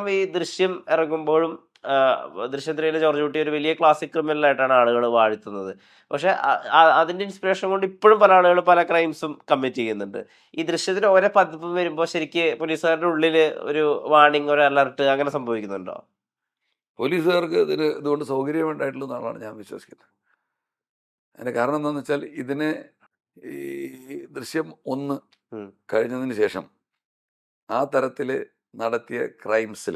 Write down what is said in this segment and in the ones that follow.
കാരണം ഈ ദൃശ്യം ഇറങ്ങുമ്പോഴും ദൃശ്യം 3 ജോർജ് കുട്ടി ഒരു വലിയ ക്ലാസിക് ക്രിമിനൽ ആയിട്ടാണ് ആളുകൾ വാഴ്ത്തുന്നത്. പക്ഷെ അതിന്റെ ഇൻസ്പിറേഷൻ കൊണ്ട് ഇപ്പോഴും പല ആളുകൾ പല ക്രൈംസും കമ്മിറ്റ് ചെയ്യുന്നുണ്ട്. ഈ ദൃശ്യത്തിന് ഓരോ പതിപ്പ് വരുമ്പോൾ ശരിക്ക് പോലീസുകാരുടെ ഉള്ളിൽ ഒരു വാർണിംഗ്, ഒരു അലർട്ട് അങ്ങനെ സംഭവിക്കുന്നുണ്ടോ? പോലീസുകാർക്ക് ഇതുകൊണ്ട് സൗകര്യമുണ്ടായിട്ടുള്ള എന്നാണ് ഞാൻ വിശ്വസിക്കുന്നത്. അതിൻ്റെ കാരണം എന്താണെന്ന് വെച്ചാൽ ഇതിന് ഈ ദൃശ്യം 1 ഉം. കഴിഞ്ഞതിന് ശേഷം ആ തരത്തിൽ നടത്തിയ ക്രൈംസിൽ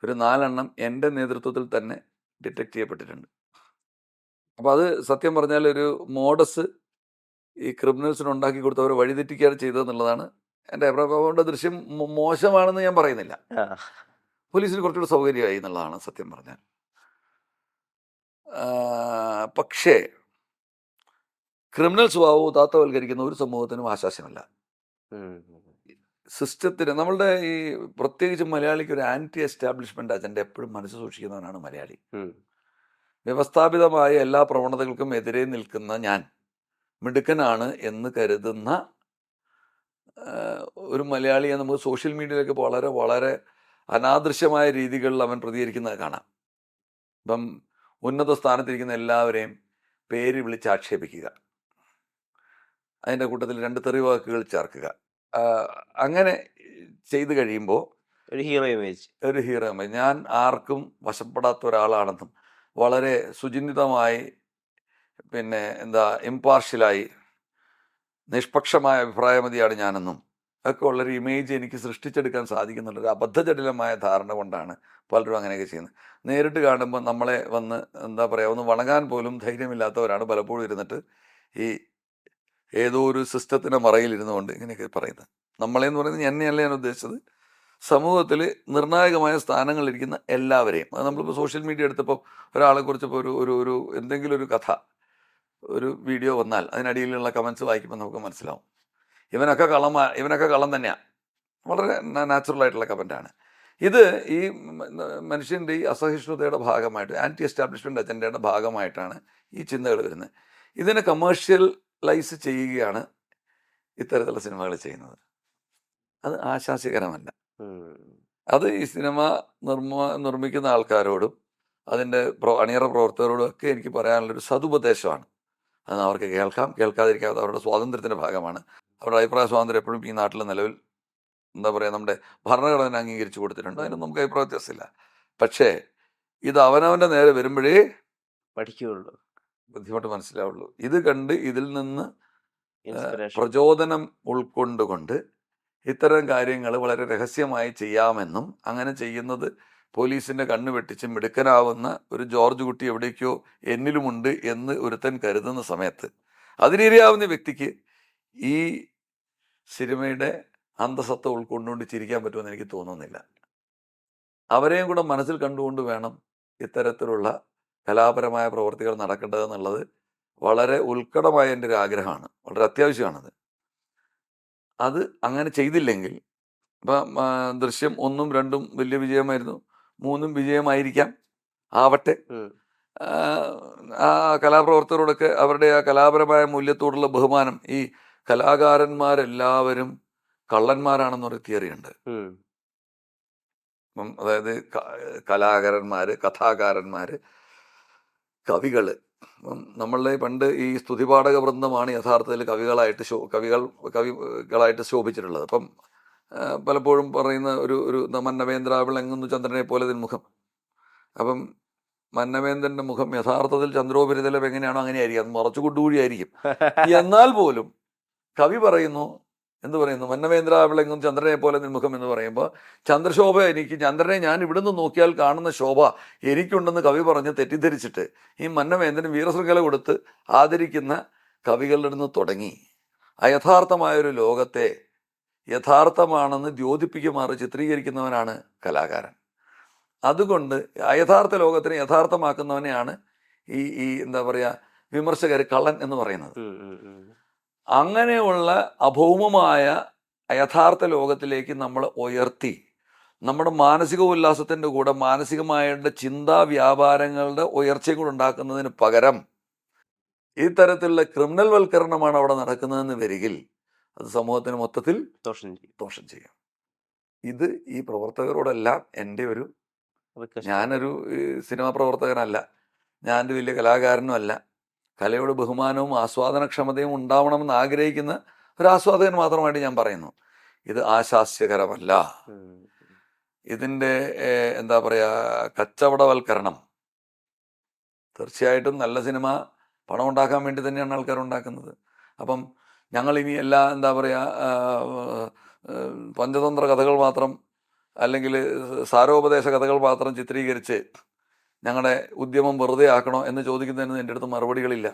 ഒരു 4 എൻ്റെ നേതൃത്വത്തിൽ തന്നെ ഡിറ്റക്ട് ചെയ്യപ്പെട്ടിട്ടുണ്ട്. അപ്പോൾ അത് സത്യം പറഞ്ഞാൽ ഒരു മോഡസ് ഈ ക്രിമിനൽസിന് ഉണ്ടാക്കി കൊടുത്ത് അവരെ വഴിതെറ്റിക്കുകയാണ് ചെയ്തതെന്നുള്ളതാണ് എൻ്റെ അഭിപ്രായം. അതുകൊണ്ട് ദൃശ്യം മോശമാണെന്ന് ഞാൻ പറയുന്നില്ല. ആ. പോലീസിന് കുറച്ചുകൂടി സൗകര്യമായി എന്നുള്ളതാണ് സത്യം പറഞ്ഞാൽ. പക്ഷേ ക്രിമിനൽ സ്വഭാവവും താത്തവൽക്കരിക്കുന്ന ഒരു സമൂഹത്തിനും ആശാസ്യമല്ല. ഉം. സിസ്റ്റത്തിന് നമ്മളുടെ ഈ പ്രത്യേകിച്ച് മലയാളിക്ക് ഒരു ആൻറ്റി എസ്റ്റാബ്ലിഷ്മെൻ്റ് അജണ്ട എപ്പോഴും മനസ്സ് സൂക്ഷിക്കുന്നവനാണ് മലയാളി. വ്യവസ്ഥാപിതമായ എല്ലാ പ്രവണതകൾക്കും എതിരെ നിൽക്കുന്ന ഞാൻ മിടുക്കനാണ് എന്ന് കരുതുന്ന ഒരു മലയാളിയെ നമുക്ക് സോഷ്യൽ മീഡിയയിലൊക്കെ വളരെ വളരെ അനാദൃശ്യമായ രീതികളിൽ അവൻ പ്രതികരിക്കുന്നത് കാണാം. ഇപ്പം ഉന്നത സ്ഥാനത്തിരിക്കുന്ന എല്ലാവരെയും പേര് വിളിച്ച് ആക്ഷേപിക്കുക, അതിൻ്റെ കൂട്ടത്തിൽ 2 തെറി വാക്കുകൾ ചേർക്കുക, അങ്ങനെ ചെയ്തു കഴിയുമ്പോൾ ഒരു ഹീറോ ഇമേജ്. ഞാൻ ആർക്കും വശപ്പെടാത്ത ഒരാളാണെന്നും വളരെ സുചിന്തിതമായി ഇമ്പാർഷ്യലായി നിഷ്പക്ഷമായ അഭിപ്രായമതിയാണ് ഞാനെന്നും ഒക്കെ ഉള്ളൊരു ഇമേജ് എനിക്ക് സൃഷ്ടിച്ചെടുക്കാൻ സാധിക്കുന്നുള്ളൊരു അബദ്ധജടിലമായ ധാരണ കൊണ്ടാണ് പലരും അങ്ങനെയൊക്കെ ചെയ്യുന്നത്. നേരിട്ട് കാണുമ്പോൾ നമ്മളെ വന്ന് ഒന്ന് വണങ്ങാൻ പോലും ധൈര്യമില്ലാത്തവരാണ് പലപ്പോഴും ഇരുന്നിട്ട് ഈ ഏതോ ഒരു സിസ്റ്റത്തിൻ്റെ മറയിലിരുന്നു കൊണ്ട് ഇങ്ങനെയൊക്കെ പറയുന്നത്. നമ്മളെന്ന് പറയുന്നത് എന്നെയല്ല ഞാൻ ഉദ്ദേശിച്ചത്, സമൂഹത്തിൽ നിർണായകമായ സ്ഥാനങ്ങളിലിരിക്കുന്ന എല്ലാവരെയും. അത് നമ്മളിപ്പോൾ സോഷ്യൽ മീഡിയ എടുത്തപ്പോൾ ഒരാളെക്കുറിച്ചിപ്പോൾ ഒരു എന്തെങ്കിലും ഒരു കഥ, ഒരു വീഡിയോ വന്നാൽ അതിനടിയിലുള്ള കമൻസ് വായിക്കുമ്പോൾ നമുക്ക് മനസ്സിലാവും ഇവനൊക്കെ കള്ളം തന്നെയാണ്. വളരെ നാച്ചുറൽ ആയിട്ടുള്ള കമൻറ്റാണ് ഇത്. ഈ മനുഷ്യൻ്റെ ഈ അസഹിഷ്ണുതയുടെ ഭാഗമായിട്ട്, ആൻറ്റി എസ്റ്റാബ്ലിഷ്മെൻ്റ് അജണ്ടയുടെ ഭാഗമായിട്ടാണ് ഈ ചിന്തകൾ വരുന്നത്. ഇതിനെ കമേഴ്ഷ്യലൈസ് ചെയ്യുകയാണ് ഇത്തരത്തിലുള്ള സിനിമകൾ ചെയ്യുന്നത്. അത് ആശാസ്യകരമല്ല. അത് ഈ സിനിമ നിർമ്മിക്കുന്ന ആൾക്കാരോടും അതിൻ്റെ അണിയറ പ്രവർത്തകരോടും ഒക്കെ എനിക്ക് പറയാനുള്ളൊരു സതുപദേശമാണ്. അത് അവർക്ക് കേൾക്കാം, കേൾക്കാതിരിക്കാതെ അവരുടെ സ്വാതന്ത്ര്യത്തിൻ്റെ ഭാഗമാണ്. അവരുടെ അഭിപ്രായ സ്വാതന്ത്ര്യം എപ്പോഴും ഈ നാട്ടിൽ നിലവിൽ നമ്മുടെ ഭരണഘടന അംഗീകരിച്ചു കൊടുത്തിട്ടുണ്ട്. അതിനൊന്നും നമുക്ക് അഭിപ്രായ വ്യത്യാസമില്ല. പക്ഷേ ഇത് അവനവൻ്റെ നേരെ വരുമ്പോഴേ പഠിക്കുകയുള്ളൂ, ബുദ്ധിമുട്ട് മനസ്സിലാവുള്ളൂ. ഇത് കണ്ട് ഇതിൽ നിന്ന് പ്രചോദനം ഉൾക്കൊണ്ടുകൊണ്ട് ഇത്തരം കാര്യങ്ങൾ വളരെ രഹസ്യമായി ചെയ്യാമെന്നും അങ്ങനെ ചെയ്യുന്നത് പോലീസിൻ്റെ കണ്ണ് വെട്ടിച്ച് മിടുക്കനാവുന്ന ഒരു ജോർജ് കുട്ടി എവിടേക്കോ എന്നിലുമുണ്ട് എന്ന് ഒരുത്തൻ കരുതുന്ന സമയത്ത് അതിനിരയാവുന്ന വ്യക്തിക്ക് ഈ സിനിമയുടെ അന്തസത്ത ഉൾക്കൊണ്ടുകൊണ്ട് ചിരിക്കാൻ പറ്റുമെന്ന് എനിക്ക് തോന്നുന്നില്ല. അവരെയും കൂടെ മനസ്സിൽ കണ്ടുകൊണ്ട് വേണം ഇത്തരത്തിലുള്ള കലാപരമായ പ്രവർത്തികൾ നടക്കേണ്ടതെന്നുള്ളത് വളരെ ഉത്കടമായ എൻ്റെ ഒരു ആഗ്രഹമാണ്. വളരെ അത്യാവശ്യമാണത്. അത് അങ്ങനെ ചെയ്തില്ലെങ്കിൽ ഇപ്പം ദൃശ്യം 1ഉം 2ഉം വലിയ വിജയമായിരുന്നു, 3ഉം വിജയമായിരിക്കാം, ആവട്ടെ. ആ കലാപ്രവർത്തകരോടൊക്കെ അവരുടെ ആ കലാപരമായ മൂല്യത്തോടുള്ള ബഹുമാനം, ഈ കലാകാരന്മാരെല്ലാവരും കള്ളന്മാരാണെന്നൊരു തിയറിയുണ്ട്. അപ്പം അതായത് കലാകാരന്മാർ, കഥാകാരന്മാർ, കവികൾ. നമ്മളുടെ പണ്ട് ഈ സ്തുതിപാഠക വൃന്ദമാണ് യഥാർത്ഥത്തിൽ കവികളായിട്ട് ശോഭിച്ചിട്ടുള്ളത്. അപ്പം പലപ്പോഴും പറയുന്ന ഒരു മന്നവേന്ദ്രാവിളങ്ങുന്നു ചന്ദ്രനെ പോലെ മുഖം. അപ്പം മന്നവേന്ദ്രൻ്റെ മുഖം യഥാർത്ഥത്തിൽ ചന്ദ്രോപരിതലം എങ്ങനെയാണോ അങ്ങനെയായിരിക്കും, അത് മറച്ചു കൊണ്ടുകൂടിയായിരിക്കും. എന്നാൽ പോലും കവി പറയുന്നു, മന്നവേന്ദ്രാവിളങ്ങും ചന്ദ്രനെ പോലെ മുഖം എന്ന് പറയുമ്പോൾ ചന്ദ്രശോഭ ചന്ദ്രനെ ഞാൻ ഇവിടുന്ന് നോക്കിയാൽ കാണുന്ന ശോഭ എനിക്കുണ്ടെന്ന് കവി പറഞ്ഞ് തെറ്റിദ്ധരിച്ചിട്ട് ഈ മന്നവേന്ദ്രൻ വീരശൃംഖല കൊടുത്ത് ആദരിക്കുന്ന കവികളുടെ നിന്ന് തുടങ്ങി അയഥാർത്ഥമായൊരു ലോകത്തെ യഥാർത്ഥമാണെന്ന് ദ്യോതിപ്പിക്കുമാറ് ചിത്രീകരിക്കുന്നവനാണ് കലാകാരൻ. അതുകൊണ്ട് അയഥാർത്ഥ ലോകത്തിനെ യഥാർത്ഥമാക്കുന്നവനെയാണ് ഈ വിമർശകർ കള്ളൻ എന്ന് പറയുന്നത്. അങ്ങനെയുള്ള അഭൗമമായ യഥാർത്ഥ ലോകത്തിലേക്ക് നമ്മൾ ഉയർത്തി നമ്മുടെ മാനസിക ഉല്ലാസത്തിൻ്റെ കൂടെ മാനസികമായിട്ട് ചിന്താ വ്യാപാരങ്ങളുടെ ഉയർച്ചയും കൂടെ ഉണ്ടാക്കുന്നതിന് പകരം ഇത്തരത്തിലുള്ള ക്രിമിനൽ വൽക്കരണമാണ് അവിടെ നടക്കുന്നതെന്ന് വരികിൽ അത് സമൂഹത്തിന് മൊത്തത്തിൽ ദോഷം ചെയ്യും. ഇത് ഈ പ്രവർത്തകരോടെല്ലാം എൻ്റെ ഒരു റിക്വസ്റ്റ്. ഞാനൊരു സിനിമാ പ്രവർത്തകനല്ല, ഞാനൊരു വലിയ കലാകാരനും അല്ല. കലയോട് ബഹുമാനവും ആസ്വാദനക്ഷമതയും ഉണ്ടാവണമെന്ന് ആഗ്രഹിക്കുന്ന ഒരു ആസ്വാദകൻ മാത്രമായിട്ട് ഞാൻ പറയുന്നു. ഇത് ആശാസ്യകരമല്ല. ഉം. ഇതിൻ്റെ എന്താ പറയുക, കച്ചവടവൽക്കരണം. തീർച്ചയായിട്ടും നല്ല സിനിമ പണം ഉണ്ടാക്കാൻ വേണ്ടി തന്നെയാണ് ആൾക്കാർ ഉണ്ടാക്കുന്നത്. അപ്പം ഞങ്ങളിനി എല്ലാ എന്താ പറയുക പഞ്ചതന്ത്ര കഥകൾ മാത്രം അല്ലെങ്കിൽ സാരോപദേശ കഥകൾ മാത്രം ചിത്രീകരിച്ച് ഞങ്ങളുടെ ഉദ്യമം വെറുതെ ആക്കണോ എന്ന് ചോദിക്കുന്നതിന് എൻ്റെ അടുത്ത് മറുപടികളില്ല.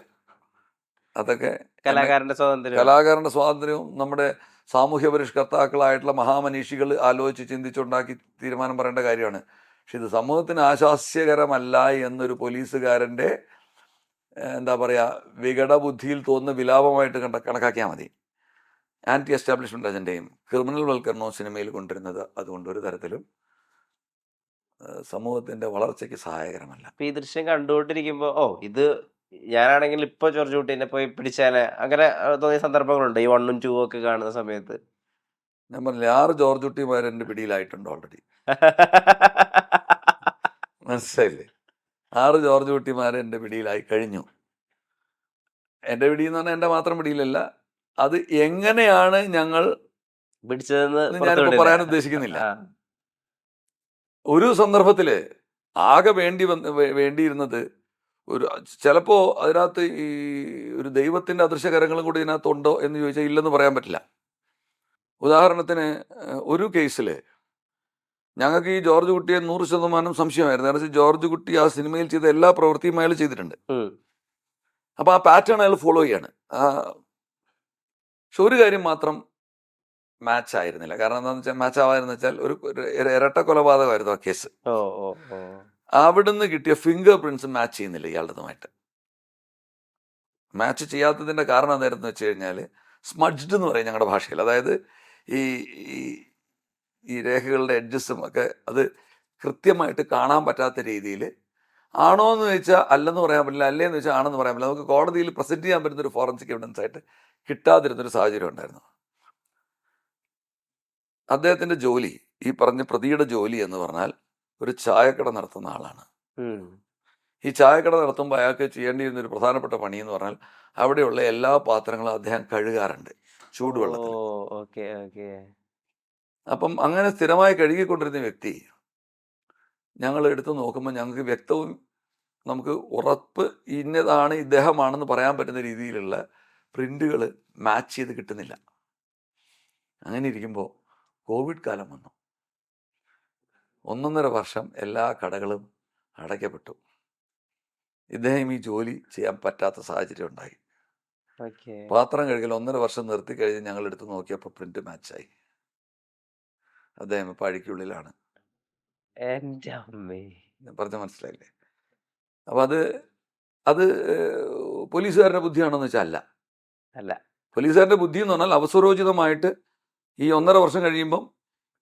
അതൊക്കെ കലാകാരന്റെ സ്വാതന്ത്ര്യം. കലാകാരൻ്റെ സ്വാതന്ത്ര്യവും നമ്മുടെ സാമൂഹ്യ പരിഷ്കർത്താക്കളായിട്ടുള്ള മഹാമനീഷികൾ ആലോചിച്ച് ചിന്തിച്ചുണ്ടാക്കി തീരുമാനം പറയേണ്ട കാര്യമാണ്. പക്ഷെ ഇത് സമൂഹത്തിന് ആശാസ്യകരമല്ല എന്നൊരു പോലീസുകാരൻ്റെ എന്താ പറയുക വികടബുദ്ധിയിൽ തോന്നുന്ന വിലാപമായിട്ട് കണക്കാക്കിയാൽ മതി. ആൻറ്റി എസ്റ്റാബ്ലിഷ്മെൻ്റ് അജണ്ടയും ക്രിമിനൽ വൽക്കരണവും സിനിമയിൽ കൊണ്ടുവരുന്നത് അതുകൊണ്ട് ഒരു തരത്തിലും സമൂഹത്തിൻ്റെ വളർച്ചയ്ക്ക് സഹായകരമല്ല. ഈ ദൃശ്യം കണ്ടുകൊണ്ടിരിക്കുമ്പോ ഇത് ഞാനാണെങ്കിൽ ഇപ്പൊ ജോർജ് കുട്ടീനെ പോയി പിടിച്ചാലെ അങ്ങനെ തോന്നിയ സന്ദർഭങ്ങളുണ്ട് ഈ 1ഉം 2ഉം ഒക്കെ കാണുന്ന സമയത്ത്. ഞാൻ പറഞ്ഞില്ല 6 ജോർജ് കുട്ടിമാർ എൻ്റെ പിടിയിലായിട്ടുണ്ട് ഓൾറെഡി. മനസ്സിലായില്ലേ? 6 ജോർജ് കുട്ടിമാർ എൻ്റെ പിടിയിലായി കഴിഞ്ഞു. എൻ്റെ പിടിയിൽ എന്ന് പറഞ്ഞാൽ എൻ്റെ മാത്രം പിടിയിലല്ല, അത് എങ്ങനെയാണ് ഞങ്ങൾ പിടിച്ചതെന്ന് ഞാനിപ്പോൾ പറയാൻ ഉദ്ദേശിക്കുന്നില്ല. ഒരു സന്ദർഭത്തിൽ ആകെ വേണ്ടിയിരുന്നത് ഒരു ചിലപ്പോൾ അതിനകത്ത് ഈ ഒരു ദൈവത്തിൻ്റെ അദൃശ്യകരങ്ങളും കൂടി ഇതിനകത്തുണ്ടോ എന്ന് ചോദിച്ചാൽ ഇല്ലെന്ന് പറയാൻ പറ്റില്ല. ഉദാഹരണത്തിന് ഒരു കേസിൽ ഞങ്ങൾക്ക് ഈ ജോർജ് കുട്ടിയെ 100% സംശയമായിരുന്നു. കാരണം ജോർജ് കുട്ടി ആ സിനിമയിൽ ചെയ്ത എല്ലാ പ്രവൃത്തിയും അയാൾ ചെയ്തിട്ടുണ്ട്. അപ്പോൾ ആ പാറ്റേൺ അയാൾ ഫോളോ ചെയ്യാണ്. പക്ഷെ ഒരു കാര്യം മാത്രം മാച്ച് ആയിരുന്നില്ല. കാരണം എന്താണെന്ന് വെച്ചാൽ മാച്ച് ആവാതെന്ന് വെച്ചാൽ ഒരു ഇരട്ട കൊലപാതകമായിരുന്നു ആ കേസ്. അവിടുന്ന് കിട്ടിയ ഫിംഗർ പ്രിന്റ്സ് മാച്ച് ചെയ്യുന്നില്ല ഇയാളുടേതുമായിട്ട്. മാച്ച് ചെയ്യാത്തതിൻ്റെ കാരണം എന്തായിരുന്നു വെച്ച് കഴിഞ്ഞാൽ സ്മഡ്ജ്ഡ് എന്ന് പറയും ഞങ്ങളുടെ ഭാഷയിൽ. അതായത് ഈ ഈ രേഖകളുടെ എഡ്ജസും ഒക്കെ അത് കൃത്യമായിട്ട് കാണാൻ പറ്റാത്ത രീതിയിൽ ആണോ എന്ന് ചോദിച്ചാൽ അല്ലെന്ന് പറയാൻ പറ്റില്ല, അല്ലേന്ന് വെച്ചാൽ ആണെന്ന് പറയാൻ പറ്റില്ല. നമുക്ക് കോടതിയിൽ പ്രസൻറ്റ് ചെയ്യാൻ പറ്റുന്നൊരു ഫോറൻസിക് എവിഡൻസ് ആയിട്ട് കിട്ടാതിരുന്നൊരു സാഹചര്യം ഉണ്ടായിരുന്നു. അദ്ദേഹത്തിൻ്റെ ജോലി, ഈ പറഞ്ഞ പ്രതിയുടെ ജോലി എന്ന് പറഞ്ഞാൽ ഒരു ചായക്കട നടത്തുന്ന ആളാണ്. ഈ ചായക്കട നടത്തുമ്പോൾ അയാൾക്ക് ചെയ്യേണ്ടിയിരുന്നൊരു പ്രധാനപ്പെട്ട പണി എന്ന് പറഞ്ഞാൽ അവിടെയുള്ള എല്ലാ പാത്രങ്ങളും അദ്ദേഹം കഴുകാറുണ്ട് ചൂടുവെള്ളത്തിൽ. അപ്പം അങ്ങനെ സ്ഥിരമായി കഴുകിക്കൊണ്ടിരുന്ന വ്യക്തി ഞങ്ങൾ എടുത്ത് നോക്കുമ്പോൾ ഞങ്ങൾക്ക് വ്യക്തവും നമുക്ക് ഉറപ്പ് ഇന്നതാണ് ഇദ്ദേഹമാണെന്ന് പറയാൻ പറ്റുന്ന രീതിയിലുള്ള പ്രിൻ്റുകൾ മാച്ച് ചെയ്ത് കിട്ടുന്നില്ല. അങ്ങനെ ഇരിക്കുമ്പോൾ കോവിഡ് കാലം വന്നു. 1.5 വർഷം എല്ലാ കടകളും അടയ്ക്കപ്പെട്ടു. ഇദ്ദേഹം ഈ ജോലി ചെയ്യാൻ പറ്റാത്ത സാഹചര്യം ഉണ്ടായി. പാത്രം കഴുകൽ 1.5 വർഷം നിർത്തി കഴിഞ്ഞ് ഞങ്ങൾ എടുത്ത് നോക്കിയപ്പോൾ പ്രിന്റ് മാച്ചായി. അദ്ദേഹം ഇപ്പം അഴിക്കുള്ളിലാണ്. പറഞ്ഞ മനസ്സിലായില്ലേ? അപ്പം അത് പോലീസുകാരുടെ ബുദ്ധിയാണെന്ന് വെച്ചാൽ അല്ല. പോലീസുകാരുടെ ബുദ്ധി എന്ന് പറഞ്ഞാൽ അവസരോചിതമായിട്ട് ഈ 1.5 വർഷം കഴിയുമ്പം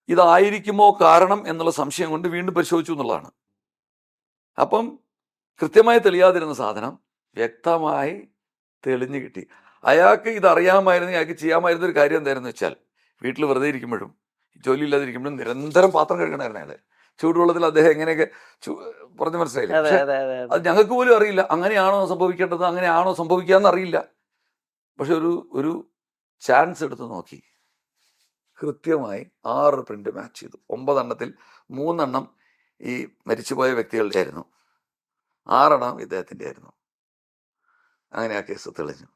ഇതായിരിക്കുമോ കാരണം എന്നുള്ള സംശയം കൊണ്ട് വീണ്ടും പരിശോധിച്ചു എന്നുള്ളതാണ്. അപ്പം കൃത്യമായി തെളിയാതിരുന്ന സാധനം വ്യക്തമായി തെളിഞ്ഞു കിട്ടി. അയാൾക്ക് ഇതറിയാമായിരുന്നു, അയാൾക്ക് ചെയ്യാമായിരുന്ന ഒരു കാര്യം എന്തായിരുന്നു വെച്ചാൽ വീട്ടിൽ വെറുതെ ഇരിക്കുമ്പോഴും ജോലി ഇല്ലാതിരിക്കുമ്പോഴും നിരന്തരം പാത്രം കഴുകണമായിരുന്നു അയാൾ. ചൂടുവെള്ളത്തിൽ അദ്ദേഹം എങ്ങനെയൊക്കെ പറഞ്ഞ് മനസ്സിലായില്ല. പക്ഷെ അത് ഞങ്ങൾക്ക് പോലും അറിയില്ല അങ്ങനെയാണോ സംഭവിക്കേണ്ടത്, അങ്ങനെയാണോ സംഭവിക്കാന്ന് അറിയില്ല. പക്ഷെ ഒരു ചാൻസ് എടുത്ത് നോക്കി കൃത്യമായി 6 പ്രിന്റ് മാച്ച് ചെയ്തു. 9 എണ്ണത്തിൽ 3 എണ്ണം ഈ മരിച്ചുപോയ വ്യക്തികളുടെ ആയിരുന്നു, 6 എണ്ണം ഇദ്ദേഹത്തിൻ്റെ ആയിരുന്നു. അങ്ങനെ ആ കേസ് തെളിഞ്ഞു.